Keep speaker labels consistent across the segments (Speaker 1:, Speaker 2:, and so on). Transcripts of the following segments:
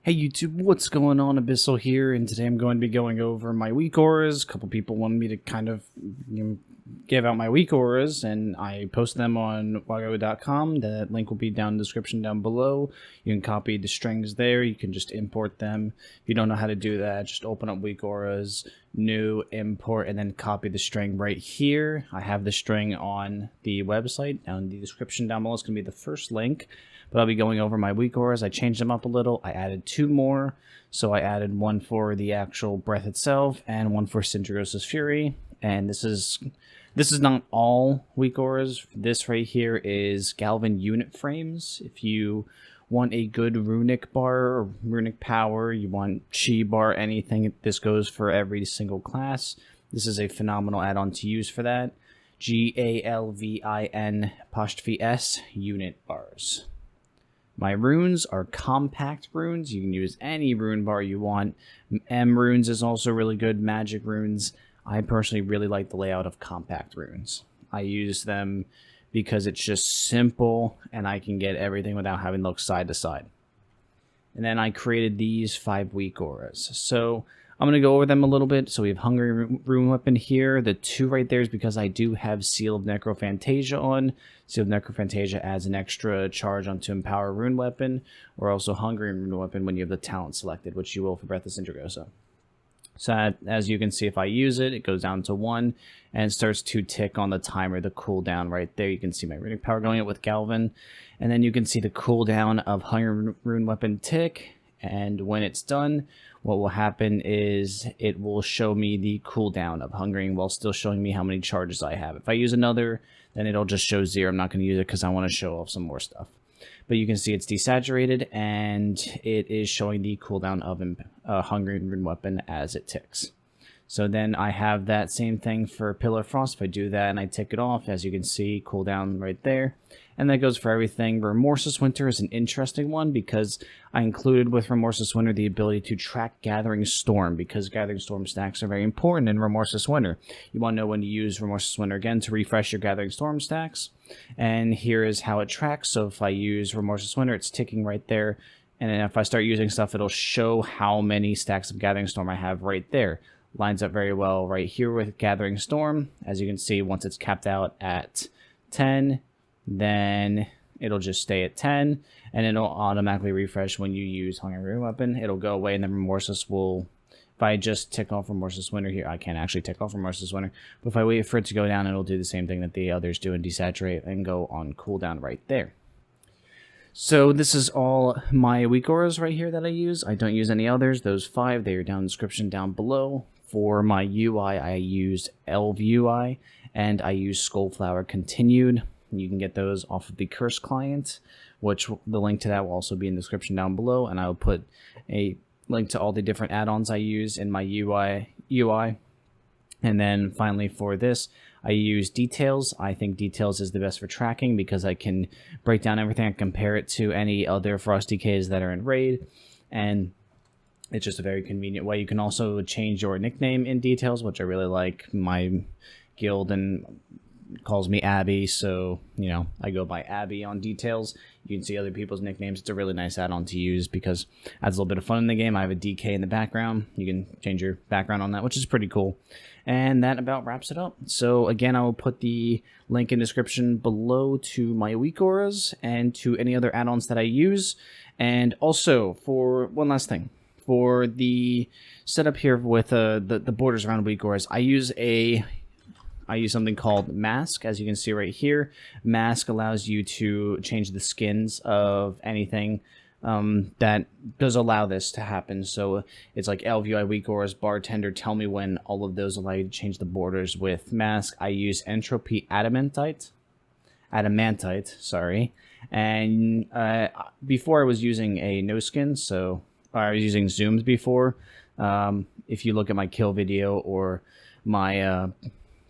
Speaker 1: Hey YouTube, what's going on? Abyssal here, and today I'm going to be going over my Weakauras. A couple people wanted me to kind of give out my Weakauras, and I post them on WoW.com. That link will be down in the description down below. You can copy the strings there. You can just import them. If you don't know how to do that, just open up Weakauras, new, import, and then copy the string right here. I have the string on the website. Down in the description down below is going to be the first link. But I'll be going over my Weakauras. I changed them up a little. I added 2 more. So I added one for the actual breath itself and one for Sindragosa's Fury. And this is not all Weakauras. This right here is Galvin unit frames. If you want a good runic bar or runic power, you want chi bar, anything, this goes for every single class. This is a phenomenal add-on to use for that. GALVIN''S UnitBars. My runes are compact runes. You can use any rune bar you want. M runes is also really good. Magic runes. I personally really like the layout of compact runes. I use them because it's just simple and I can get everything without having to look side to side. And then I created these 5 Weakauras. So I'm going to go over them a little bit. So we have Hungry Rune Weapon here. The 2 right there is because I do have Seal of Necrophantasia on. Seal of Necrophantasia adds an extra charge onto Empower Rune Weapon, or also Hungry Rune Weapon when you have the talent selected, which you will for Breath of Sindragosa. So as you can see, if I use it, it goes down to 1 and starts to tick on the timer, the cooldown right there. You can see my runic power going up with Galvin. And then you can see the cooldown of Hungry Rune Weapon tick. And when it's done, what will happen is it will show me the cooldown of Hungering while still showing me how many charges I have. If I use another, then it'll just show 0. I'm not going to use it because I want to show off some more stuff. But you can see it's desaturated, and it is showing the cooldown of Hungering Rune Weapon as it ticks. So then I have that same thing for Pillar Frost. If I do that and I tick it off, as you can see, cooldown right there. And that goes for everything. Remorseless Winter is an interesting one because I included with Remorseless Winter the ability to track Gathering Storm, because Gathering Storm stacks are very important in Remorseless Winter. You want to know when to use Remorseless Winter again to refresh your Gathering Storm stacks. And here is how it tracks. So if I use Remorseless Winter, it's ticking right there. And then if I start using stuff, it'll show how many stacks of Gathering Storm I have right there. Lines up very well right here with Gathering Storm. As you can see, once it's capped out at 10, then it'll just stay at 10, and it'll automatically refresh when you use Hungry Rune Weapon. It'll go away, and then Remorseless will, if I just tick off Remorseless Winter here, I can't actually tick off Remorseless Winter, but if I wait for it to go down, it'll do the same thing that the others do and desaturate and go on cooldown right there. So this is all my Weakauras right here that I use. I don't use any others. Those 5, they are down in the description down below. For my UI, I used Elvui, and I used Skullflower Continued. You can get those off of the Curse client, which the link to that will also be in the description down below, and I will put a link to all the different add-ons I use in my UI. And then finally for this, I use Details. I think Details is the best for tracking because I can break down everything and compare it to any other Frost DKs that are in Raid, and it's just a very convenient way. You can also change your nickname in Details, which I really like. My guild and calls me Abby, so you know I go by Abby on Details. You can see other people's nicknames. It's a really nice add-on to use because it adds a little bit of fun in the game. I have a DK in the background. You can change your background on that, which is pretty cool. And that about wraps it up. So again, I will put the link in the description below to my Weakauras and to any other add-ons that I use. And also, for one last thing, for the setup here with the borders around Weakauras, I use something called Masque, as you can see right here. Masque allows you to change the skins of anything that does allow this to happen. So it's like Elvui, Weakauras, Bartender, tell me when, all of those allow you to change the borders with Masque. I use Entropy Adamantite, sorry. And before I was using a no skin, so I was using zooms before. If you look at my kill video or my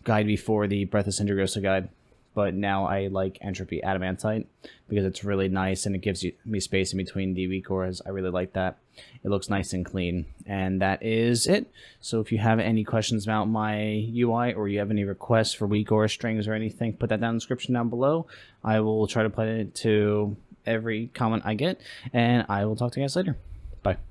Speaker 1: guide before, the Breath of Sindragosa guide, but now I like Entropy Adamantite because it's really nice and it gives me space in between the Weakauras. I really like that. It looks nice and clean, and that is it. So if you have any questions about my UI or you have any requests for Weakaura strings or anything, put that down in the description down below. I will try to put it to every comment I get, and I will talk to you guys later. Bye.